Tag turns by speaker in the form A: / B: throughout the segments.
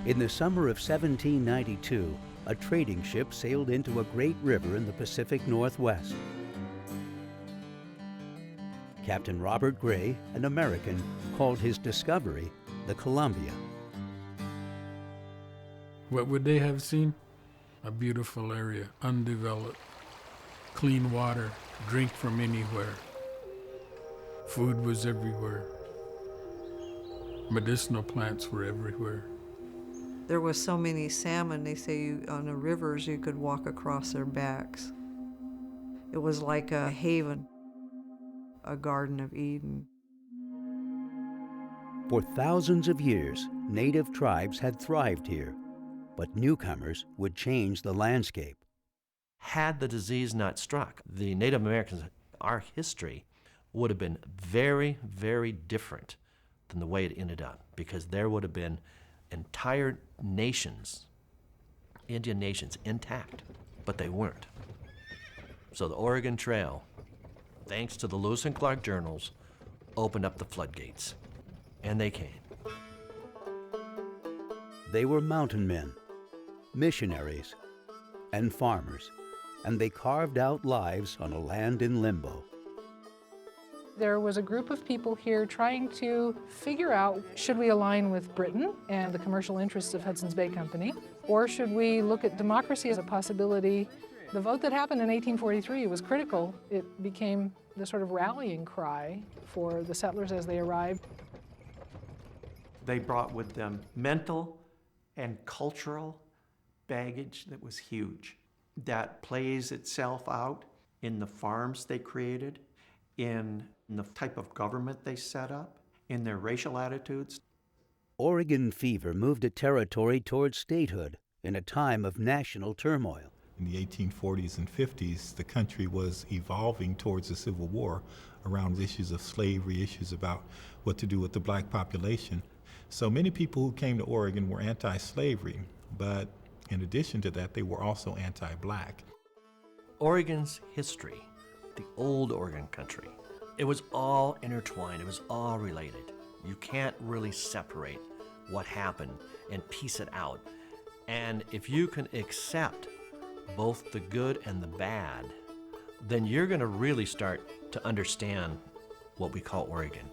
A: In the summer of 1792, a trading ship sailed into a great river in the Pacific Northwest. Captain Robert Gray, an American, called his discovery the Columbia.
B: What would they have seen? A beautiful area, undeveloped, clean water, drink from anywhere. Food was everywhere. Medicinal plants were everywhere.
C: There was so many salmon, they say on the rivers you could walk across their backs. It was like a haven, a Garden of Eden.
A: For thousands of years, native tribes had thrived here, but newcomers would change the landscape.
D: Had the disease not struck, the Native Americans, our history would have been very, very different than the way it ended up, because there would have been entire nations, Indian nations, intact, but they weren't. So the Oregon Trail, thanks to the Lewis and Clark journals, opened up the floodgates, and they came.
A: They were mountain men, missionaries, and farmers, and they carved out lives on a land in limbo.
E: There was a group of people here trying to figure out, should we align with Britain and the commercial interests of Hudson's Bay Company, or should we look at democracy as a possibility? The vote that happened in 1843 was critical. It became the sort of rallying cry for the settlers as they arrived.
F: They brought with them mental and cultural baggage that was huge. That plays itself out in the farms they created, in the type of government they set up, in their racial attitudes.
A: Oregon fever moved a territory towards statehood in a time of national turmoil.
G: In the 1840s and 50s, the country was evolving towards a civil war around issues of slavery, issues about what to do with the black population. So many people who came to Oregon were anti-slavery, but in addition to that, they were also anti-black.
D: Oregon's history, the old Oregon country, it was all intertwined, it was all related. You can't really separate what happened and piece it out. And if you can accept both the good and the bad, then you're going to really start to understand what we call Oregon.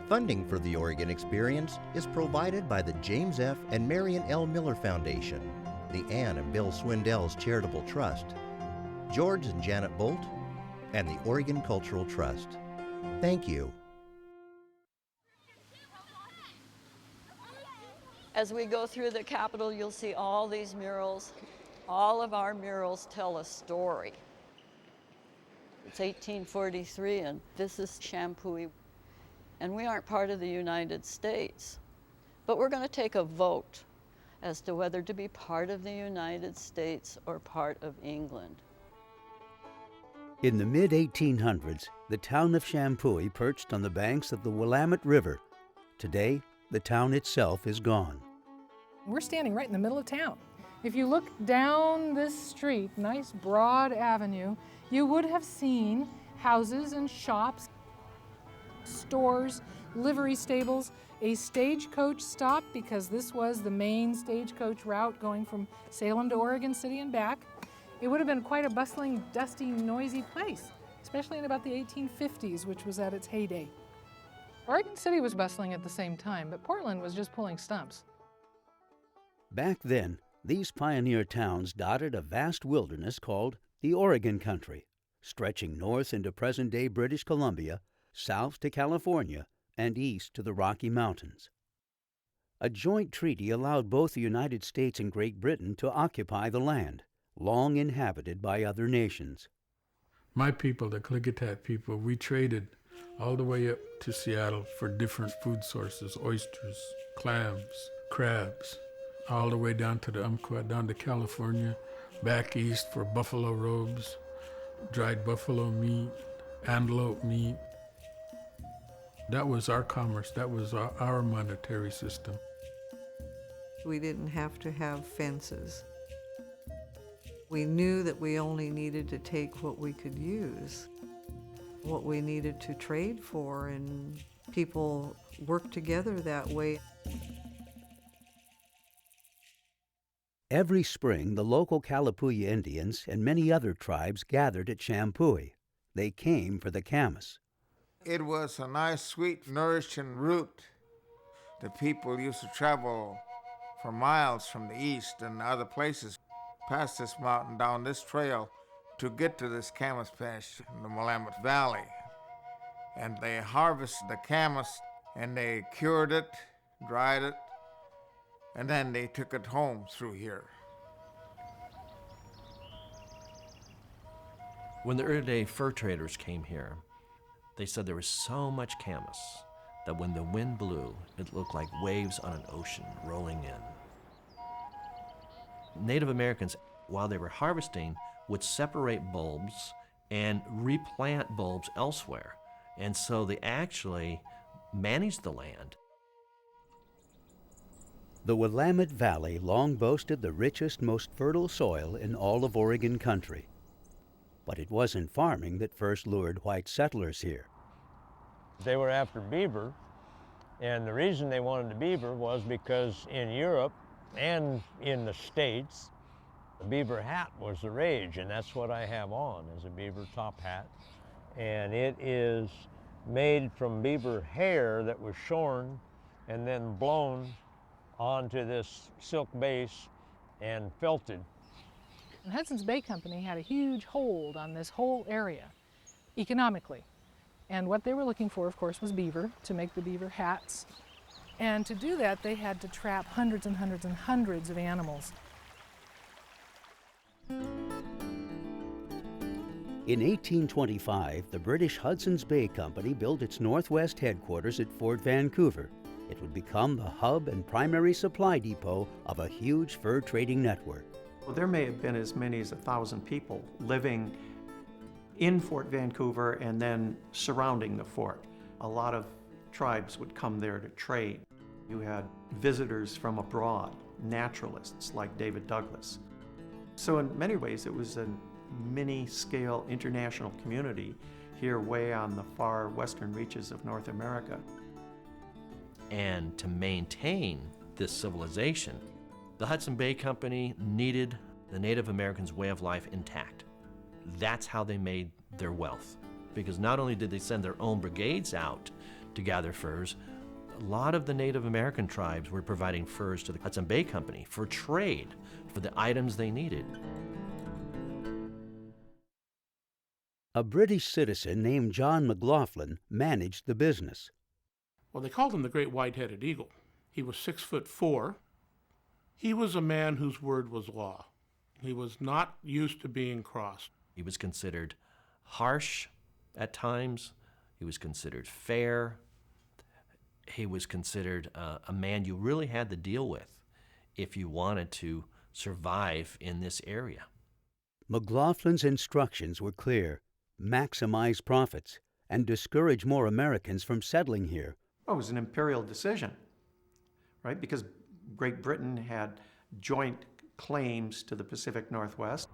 H: Funding for the Oregon Experience is provided by the James F. and Marion L. Miller Foundation, the Ann and Bill Swindell's Charitable Trust, George and Janet Bolt, and the Oregon Cultural Trust. Thank you.
I: As we go through the Capitol, you'll see all these murals. All of our murals tell a story. It's 1843, and this is Champoeg. And we aren't part of the United States. But we're going to take a vote as to whether to be part of the United States or part of England.
A: In the mid-1800s, the town of Champoeg perched on the banks of the Willamette River. Today, the town itself is gone.
E: We're standing right in the middle of town. If you look down this street, nice broad avenue, you would have seen houses and shops, stores, livery stables, a stagecoach stop, because this was the main stagecoach route going from Salem to Oregon City and back. It would have been quite a bustling, dusty, noisy place, especially in about the 1850s, which was at its heyday. Oregon City was bustling at the same time, but Portland was just pulling stumps.
A: Back then, these pioneer towns dotted a vast wilderness called the Oregon Country, stretching north into present-day British Columbia, south to California, and east to the Rocky Mountains. A joint treaty allowed both the United States and Great Britain to occupy the land, long inhabited by other nations.
B: My people, the Klickitat people, we traded all the way up to Seattle for different food sources, oysters, clams, crabs, all the way down to the Umpqua, down to California, back east for buffalo robes, dried buffalo meat, antelope meat. That was our commerce. That was our monetary system.
C: We didn't have to have fences. We knew that we only needed to take what we could use, what we needed to trade for, and people worked together that way.
A: Every spring, the local Kalapuya Indians and many other tribes gathered at Champoeg. They came for the camas.
J: It was a nice, sweet, nourishing route. The people used to travel for miles from the east and other places past this mountain, down this trail, to get to this camas patch in the Willamette Valley. And they harvested the camas and they cured it, dried it, and then they took it home through here.
D: When the early day fur traders came here, they said there was so much camas that when the wind blew, it looked like waves on an ocean rolling in. Native Americans, while they were harvesting, would separate bulbs and replant bulbs elsewhere. And so they actually managed the land.
A: The Willamette Valley long boasted the richest, most fertile soil in all of Oregon country. But it wasn't farming that first lured white settlers here.
K: They were after beaver, and the reason they wanted the beaver was because in Europe and in the States, the beaver hat was the rage, and that's what I have on, is a beaver top hat. And it is made from beaver hair that was shorn and then blown onto this silk base and felted.
E: And Hudson's Bay Company had a huge hold on this whole area economically. And what they were looking for, of course, was beaver, to make the beaver hats. And to do that, they had to trap hundreds and hundreds and hundreds of animals.
A: In 1825, the British Hudson's Bay Company built its northwest headquarters at Fort Vancouver. It would become the hub and primary supply depot of a huge fur trading network.
F: Well, there may have been as many as 1,000 people living in Fort Vancouver and then surrounding the fort. A lot of tribes would come there to trade. You had visitors from abroad, naturalists like David Douglas. So in many ways, it was a mini-scale international community here way on the far western reaches of North America.
D: And to maintain this civilization, the Hudson Bay Company needed the Native Americans' way of life intact. That's how they made their wealth. Because not only did they send their own brigades out to gather furs, a lot of the Native American tribes were providing furs to the Hudson Bay Company for trade, for the items they needed.
A: A British citizen named John Mclaughlin managed the business.
L: Well, they called him the Great White-Headed Eagle. He was 6'4". He was a man whose word was law. He was not used to being crossed.
D: He was considered harsh at times. He was considered fair. He was considered a man you really had to deal with if you wanted to survive in this area.
A: McLaughlin's instructions were clear: maximize profits and discourage more Americans from settling here.
F: Well, it was an imperial decision, right? Because Great Britain had joint claims to the Pacific Northwest,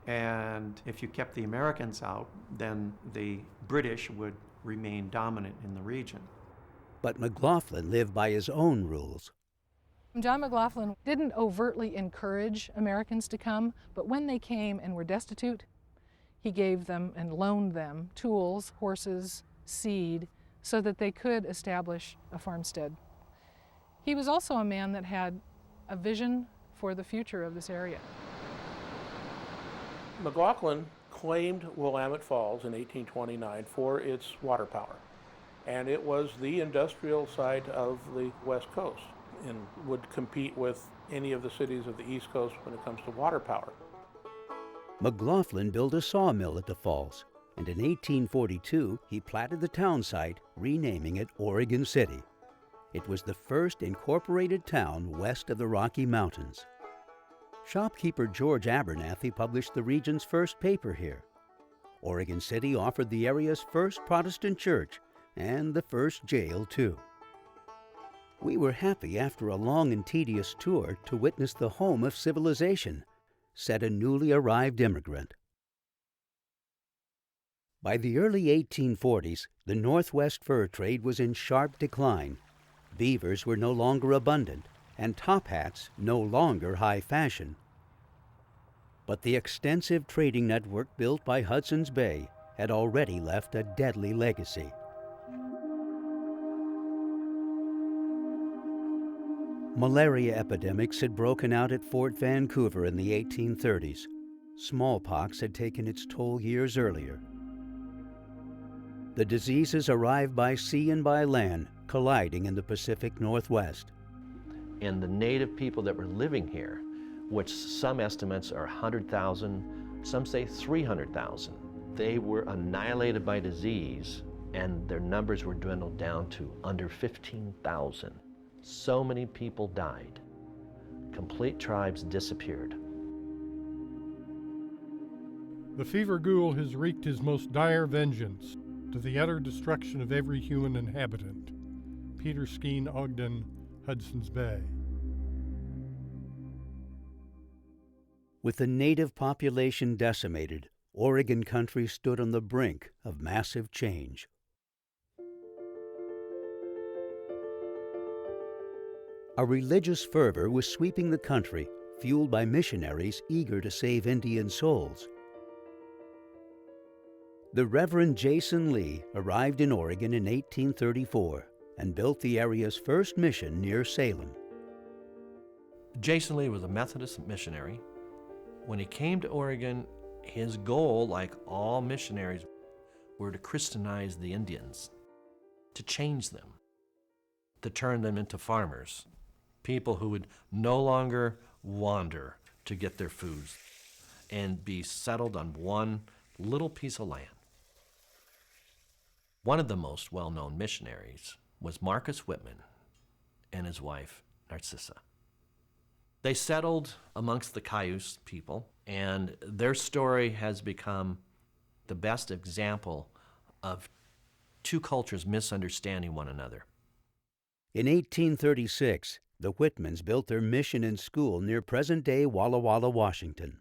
F: and if you kept the Americans out, then the British would remain dominant in the region.
A: But McLaughlin lived by his own rules.
E: John Mclaughlin didn't overtly encourage Americans to come, but when they came and were destitute, he gave them and loaned them tools, horses, seed, so that they could establish a farmstead. He was also a man that had a vision for the future of this area.
L: Mclaughlin claimed Willamette Falls in 1829 for its water power. And it was the industrial site of the West Coast and would compete with any of the cities of the East Coast when it comes to water power.
A: McLaughlin built a sawmill at the falls and in 1842 he platted the town site, renaming it Oregon City. It was the first incorporated town west of the Rocky Mountains. Shopkeeper George Abernathy published the region's first paper here. Oregon City offered the area's first Protestant church and the first jail, too. We were happy after a long and tedious tour to witness the home of civilization, said a newly arrived immigrant. By the early 1840s, the Northwest fur trade was in sharp decline. Beavers were no longer abundant, and top hats no longer high fashion. But the extensive trading network built by Hudson's Bay had already left a deadly legacy. Malaria epidemics had broken out at Fort Vancouver in the 1830s. Smallpox had taken its toll years earlier. The diseases arrived by sea and by land, colliding in the Pacific Northwest.
D: And the native people that were living here, which some estimates are 100,000, some say 300,000, they were annihilated by disease, and their numbers were dwindled down to under 15,000. So many people died. Complete tribes disappeared.
M: The fever ghoul has wreaked his most dire vengeance to the utter destruction of every human inhabitant. Peter Skeen Ogden, Hudson's Bay.
A: With the native population decimated, Oregon country stood on the brink of massive change. A religious fervor was sweeping the country, fueled by missionaries eager to save Indian souls. The Reverend Jason Lee arrived in Oregon in 1834 and built the area's first mission near Salem.
D: Jason Lee was a Methodist missionary. When he came to Oregon, his goal, like all missionaries, were to Christianize the Indians, to change them, to turn them into farmers, people who would no longer wander to get their food and be settled on one little piece of land. One of the most well-known missionaries was Marcus Whitman and his wife, Narcissa. They settled amongst the Cayuse people, and their story has become the best example of two cultures misunderstanding one another.
A: In 1836, the Whitmans built their mission and school near present-day Walla Walla, Washington.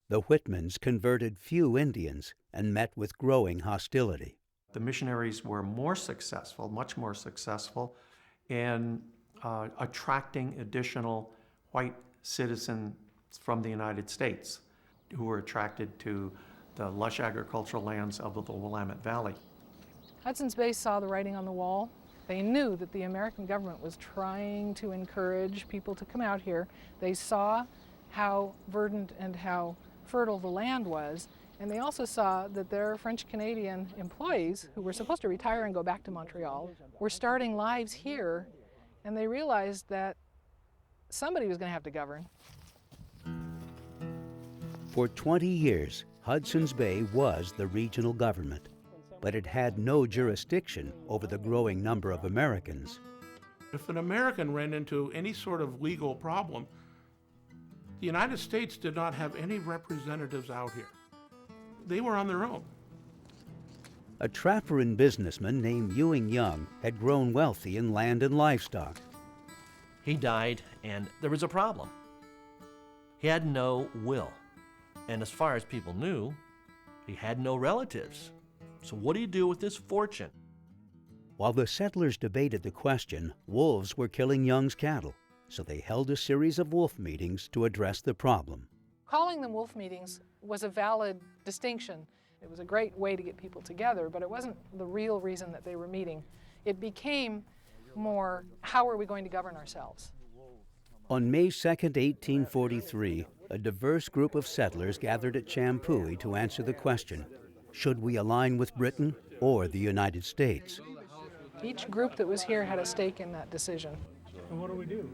A: The Whitmans converted few Indians and met with growing hostility.
F: The missionaries were more successful, much more successful, in attracting additional white citizens from the United States who were attracted to the lush agricultural lands of the Willamette Valley.
E: Hudson's Bay saw the writing on the wall. They knew that the American government was trying to encourage people to come out here. They saw how verdant and how fertile the land was, and they also saw that their French-Canadian employees, who were supposed to retire and go back to Montreal, were starting lives here, and they realized that somebody was going to have to govern.
A: For 20 years, Hudson's Bay was the regional government, but it had no jurisdiction over the growing number of Americans.
L: If an American ran into any sort of legal problem, the United States did not have any representatives out here. They were on their own.
A: A trapper and businessman named Ewing Young had grown wealthy in land and livestock.
D: He died, and there was a problem. He had no will, and as far as people knew, he had no relatives. So what do you do with this fortune?
A: While the settlers debated the question, wolves were killing Young's cattle, so they held a series of wolf meetings to address the problem.
E: Calling them wolf meetings was a valid distinction. It was a great way to get people together, but it wasn't the real reason that they were meeting. It became more, how are we going to govern ourselves?
A: On May 2, 1843, a diverse group of settlers gathered at Champoeg to answer the question, should we align with Britain or the United States?
E: Each group that was here had a stake in that decision.
M: And what do?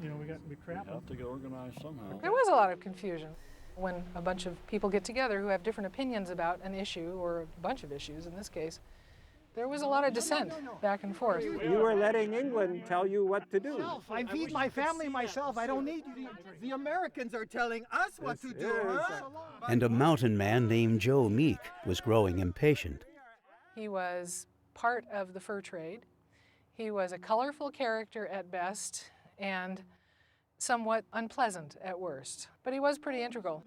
M: You know, we got to be trapped.
N: Have to get organized somehow.
E: There was a lot of confusion. When a bunch of people get together who have different opinions about an issue, or a bunch of issues in this case, there was a lot of dissent back and forth.
N: You were letting England tell you what to do.
O: I feed my family myself. I don't need you. The Americans are telling us what to do. Huh?
A: And a mountain man named Joe Meek was growing impatient.
E: He was part of the fur trade. He was a colorful character at best and somewhat unpleasant at worst, but he was pretty integral.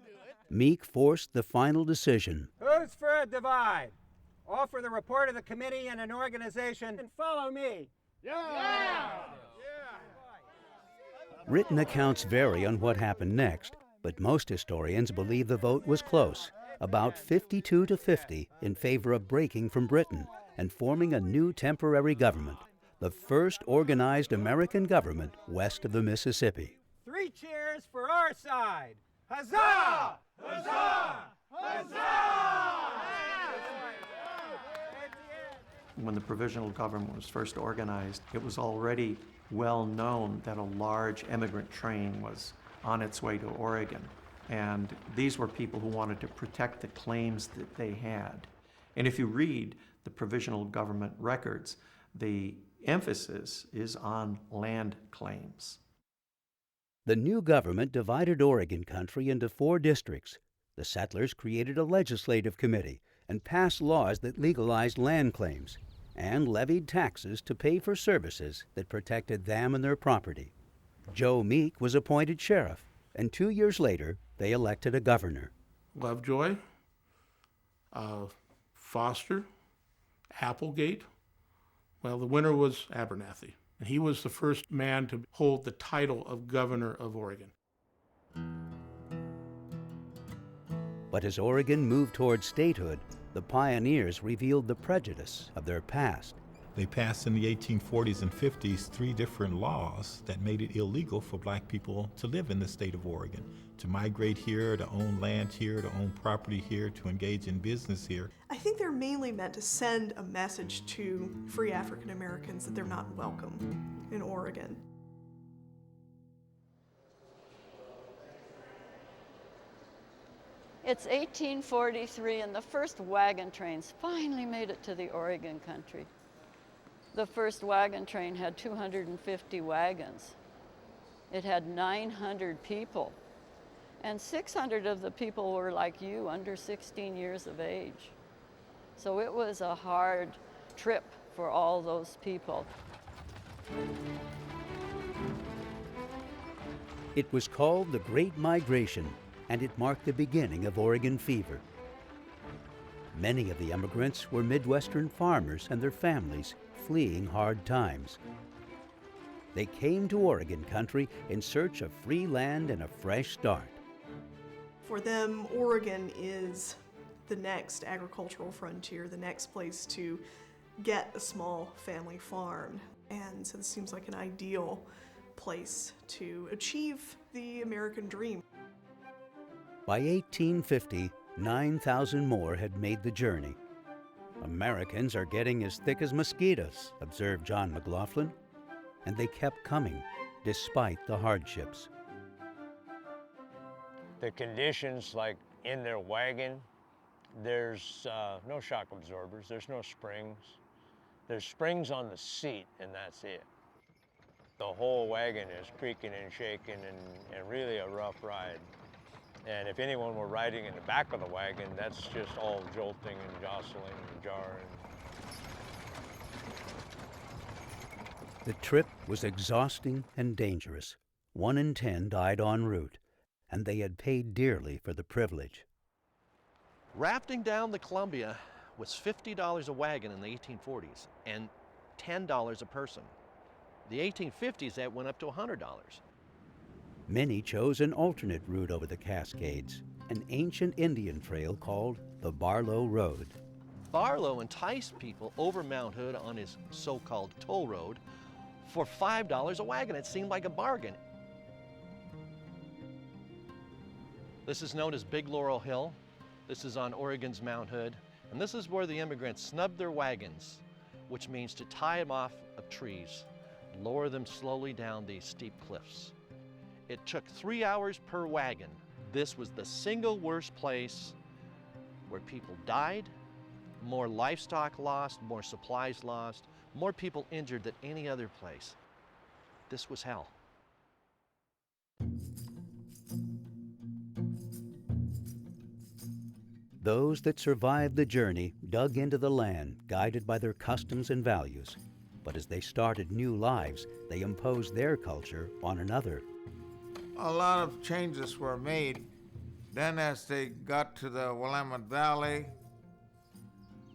A: Meek forced the final decision.
N: Who's for a divide? All for the report of the committee and an organization, and follow me. Yeah!
A: Written accounts vary on what happened next, but most historians believe the vote was close, about 52 to 50 in favor of breaking from Britain and forming a new temporary government, the first organized American government west of the Mississippi.
N: 3 cheers for our side. Huzzah! Huzzah! Huzzah!
F: When the provisional government was first organized, it was already well known that a large immigrant train was on its way to Oregon. And these were people who wanted to protect the claims that they had. And if you read the provisional government records, the emphasis is on land claims.
A: The new government divided Oregon country into 4 districts. The settlers created a legislative committee and passed laws that legalized land claims and levied taxes to pay for services that protected them and their property. Joe Meek was appointed sheriff, and 2 years later, they elected a governor.
L: Lovejoy, Foster, Applegate. Well, the winner was Abernathy, and he was the first man to hold the title of governor of Oregon.
A: But as Oregon moved toward statehood, the pioneers revealed the prejudice of their past.
G: They passed in the 1840s and 50s 3 different laws that made it illegal for black people to live in the state of Oregon, to migrate here, to own land here, to own property here, to engage in business here.
P: I think they're mainly meant to send a message to free African Americans that they're not welcome in Oregon.
I: It's 1843 and the first wagon trains finally made it to the Oregon country. The first wagon train had 250 wagons. It had 900 people. And 600 of the people were like you, under 16 years of age. So it was a hard trip for all those people.
A: It was called the Great Migration, and it marked the beginning of Oregon fever. Many of the immigrants were Midwestern farmers and their families fleeing hard times. They came to Oregon country in search of free land and a fresh start.
P: For them, Oregon is the next agricultural frontier, the next place to get a small family farm. And so this seems like an ideal place to achieve the American dream.
A: By 1850, 9,000 more had made the journey. Americans are getting as thick as mosquitoes, observed John Mclaughlin, and they kept coming despite the hardships.
K: The conditions, like in their wagon, there's no shock absorbers, there's no springs. There's springs on the seat, and that's it. The whole wagon is creaking and shaking and really a rough ride. And if anyone were riding in the back of the wagon, that's just all jolting and jostling and jarring.
A: The trip was exhausting and dangerous. 1 in 10 died en route, and they had paid dearly for the privilege.
D: Rafting down the Columbia was $50 a wagon in the 1840s and $10 a person. The 1850s, that went up to $100.
A: Many chose an alternate route over the Cascades, an ancient Indian trail called the Barlow Road.
D: Barlow enticed people over Mount Hood on his so-called toll road for $5 a wagon. It seemed like a bargain. This is known as Big Laurel Hill. This is on Oregon's Mount Hood. And this is where the immigrants snubbed their wagons, which means to tie them off of trees, lower them slowly down these steep cliffs. It took 3 hours per wagon This was the single worst place where people died, more livestock lost, more supplies lost, more people injured than any other place. This was hell.
A: Those that survived the journey dug into the land, guided by their customs and values. But as they started new lives, they imposed their culture on another.
J: A lot of changes were made. Then as they got to the Willamette Valley,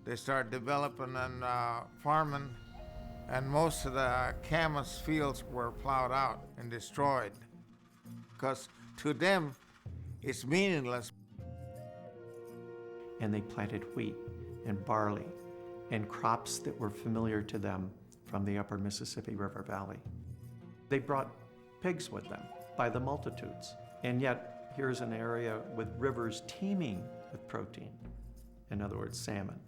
J: they started developing and farming, and most of the camas fields were plowed out and destroyed, because to them it's meaningless.
F: And they planted wheat and barley and crops that were familiar to them from the upper Mississippi River Valley. They brought pigs with them by the multitudes. And yet, here's an area with rivers teeming with protein. In other words, salmon.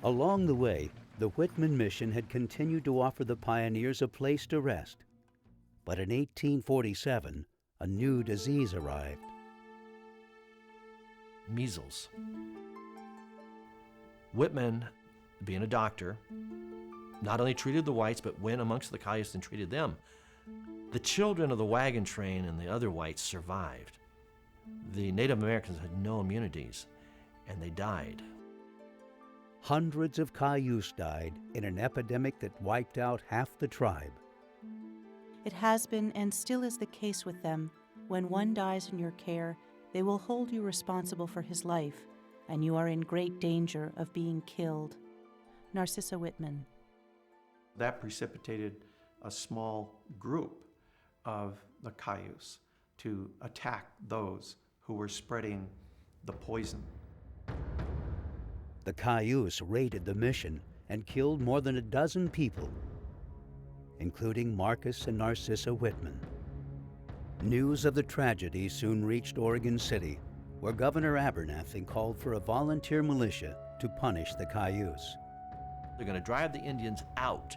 A: Along the way, the Whitman mission had continued to offer the pioneers a place to rest. But in 1847, a new disease arrived.
D: Measles. Whitman, being a doctor, not only treated the whites, but went amongst the Cayuse and treated them. The children of the wagon train and the other whites survived. The Native Americans had no immunities, and they died.
A: Hundreds of Cayuse died in an epidemic that wiped out half the tribe.
Q: It has been and still is the case with them. When one dies in your care, they will hold you responsible for his life, and you are in great danger of being killed. Narcissa Whitman.
F: That precipitated a small group of the Cayuse to attack those who were spreading the poison.
A: The Cayuse raided the mission and killed more than a dozen people, including Marcus and Narcissa Whitman. News of the tragedy soon reached Oregon City, where Governor Abernathy called for a volunteer militia to punish the Cayuse.
D: They're going to drive the Indians out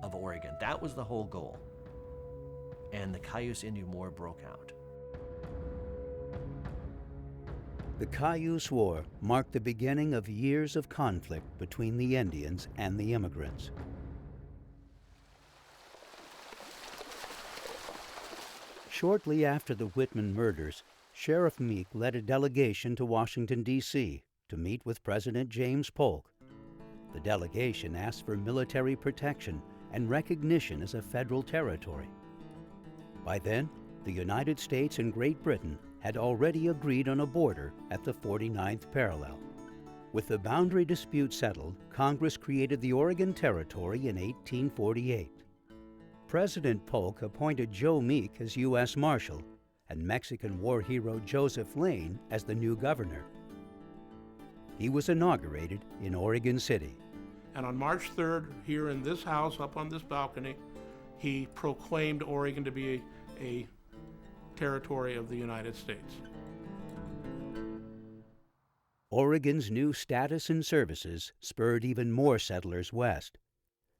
D: of Oregon. That was the whole goal. And the Cayuse-Indian War broke out.
A: The Cayuse War marked the beginning of years of conflict between the Indians and the immigrants. Shortly after the Whitman murders, Sheriff Meek led a delegation to Washington, D.C. to meet with President James Polk. The delegation asked for military protection and recognition as a federal territory. By then, the United States and Great Britain had already agreed on a border at the 49th parallel. With the boundary dispute settled, Congress created the Oregon Territory in 1848. President Polk appointed Joe Meek as U.S. Marshal and Mexican war hero Joseph Lane as the new governor. He was inaugurated in Oregon City.
L: And on March 3rd, here in this house, up on this balcony, he proclaimed Oregon to be a territory of the United States.
A: Oregon's new status and services spurred even more settlers west.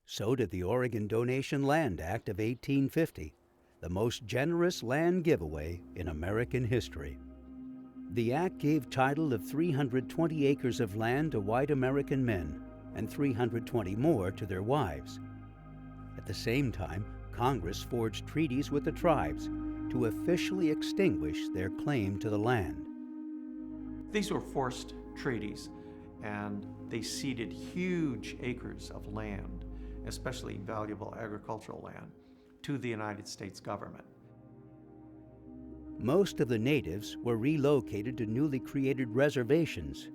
A: So did the Oregon Donation Land Act of 1850, the most generous land giveaway in American history. The act gave title of 320 acres of land to white American men and 320 more to their wives. At the same time, Congress forged treaties with the tribes to officially extinguish their claim to the land.
F: These were forced treaties, and they ceded huge acres of land, especially valuable agricultural land, to the United States government.
A: Most of the natives were relocated to newly created reservations,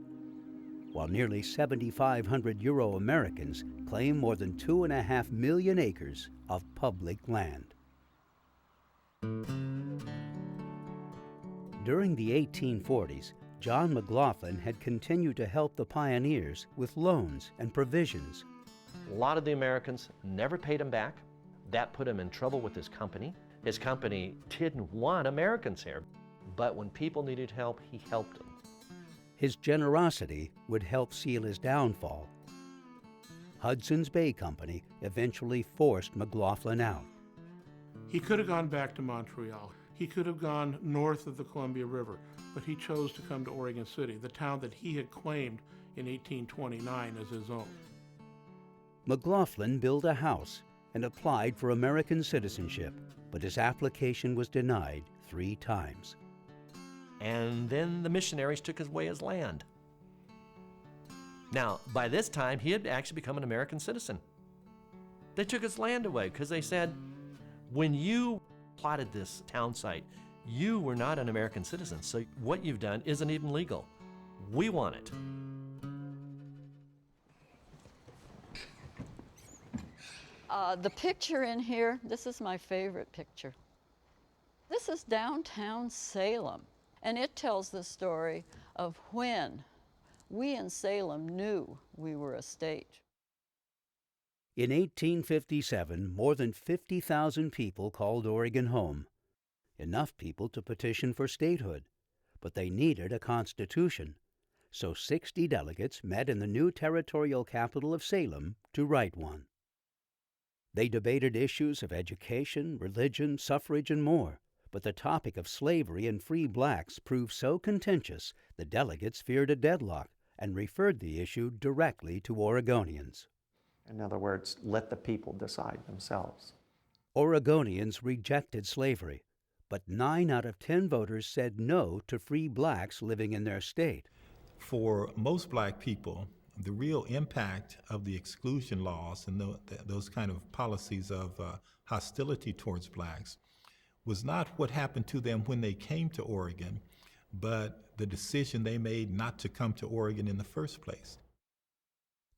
A: while nearly 7,500 Euro-Americans claim more than 2.5 million acres of public land. During the 1840s, John Mclaughlin had continued to help the pioneers with loans and provisions.
D: A lot of the Americans never paid him back. That put him in trouble with his company. His company didn't want Americans here, but when people needed help, he helped them.
A: His generosity would help seal his downfall. Hudson's Bay Company eventually forced Mclaughlin out.
L: He could have gone back to Montreal. He could have gone north of the Columbia River, but he chose to come to Oregon City, the town that he had claimed in 1829 as his own.
A: Mclaughlin built a house and applied for American citizenship, but his application was denied 3 times.
D: And then the missionaries took away his land. Now, by this time, he had actually become an American citizen. They took his land away because they said, when you plotted this town site, you were not an American citizen, so what you've done isn't even legal. We want it.
I: The picture in here, this is my favorite picture. This is downtown Salem, and it tells the story of when we in Salem knew we were a state.
A: In 1857, more than 50,000 people called Oregon home, enough people to petition for statehood, but they needed a constitution, so 60 delegates met in the new territorial capital of Salem to write one. They debated issues of education, religion, suffrage, and more, but the topic of slavery and free blacks proved so contentious the delegates feared a deadlock and referred the issue directly to Oregonians.
F: In other words, let the people decide themselves.
A: Oregonians rejected slavery, but 9 out of 10 voters said no to free blacks living in their state.
G: For most black people, the real impact of the exclusion laws and those kind of policies of hostility towards blacks was not what happened to them when they came to Oregon, but the decision they made not to come to Oregon in the first place.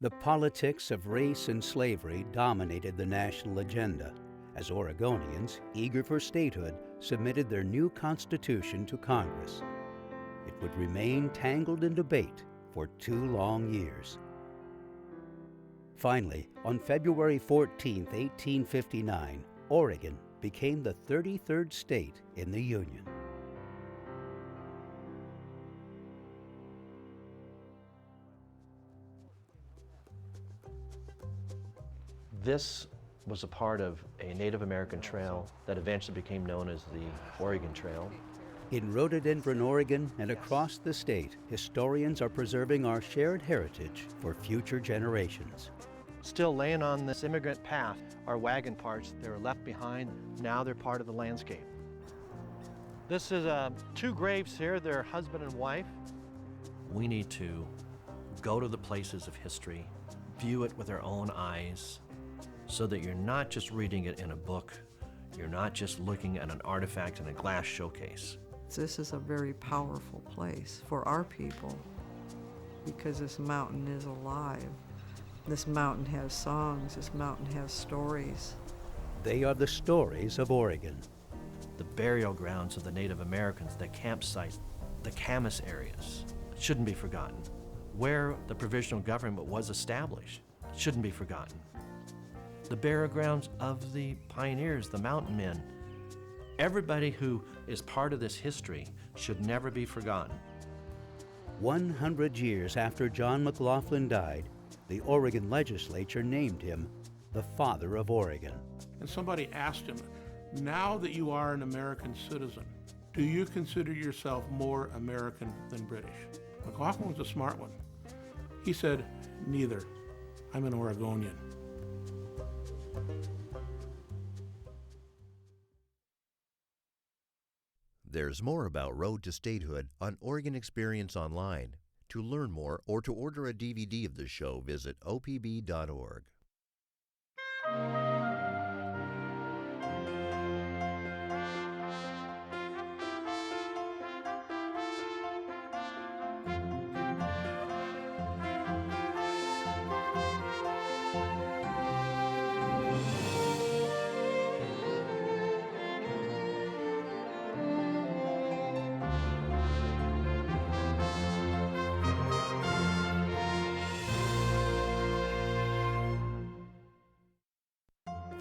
A: The politics of race and slavery dominated the national agenda as Oregonians, eager for statehood, submitted their new constitution to Congress. It would remain tangled in debate for 2 long years. Finally, on February 14, 1859, Oregon became the 33rd state in the Union.
D: This was a part of a Native American trail that eventually became known as the Oregon Trail.
A: In rhododendron Oregon and across the state, historians are preserving our shared heritage for future generations.
D: Still laying on this immigrant path are wagon parts that were left behind. Now they're part of the landscape. This is 2 graves here. They're husband and wife. We need to go to the places of history, view it with our own eyes, so that you're not just reading it in a book, you're not just looking at an artifact in a glass showcase.
C: This is a very powerful place for our people because this mountain is alive. This mountain has songs, this mountain has stories.
A: They are the stories of Oregon.
D: The burial grounds of the Native Americans, the campsite, the Camas areas, shouldn't be forgotten. Where the provisional government was established shouldn't be forgotten. The burial grounds of the pioneers, the mountain men. Everybody who is part of this history should never be forgotten.
A: 100 years after John Mclaughlin died, the Oregon legislature named him the Father of Oregon.
L: And somebody asked him, now that you are an American citizen, do you consider yourself more American than British? Mclaughlin was a smart one. He said, neither. I'm an Oregonian.
H: There's more about Road to Statehood on Oregon Experience Online. To learn more or to order a DVD of the show, visit opb.org.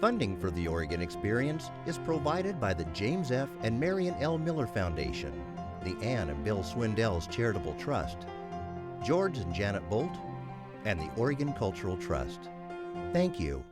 H: Funding for the Oregon Experience is provided by the James F. and Marion L. Miller Foundation, the Ann and Bill Swindells Charitable Trust, George and Janet Bolt, and the Oregon Cultural Trust. Thank you.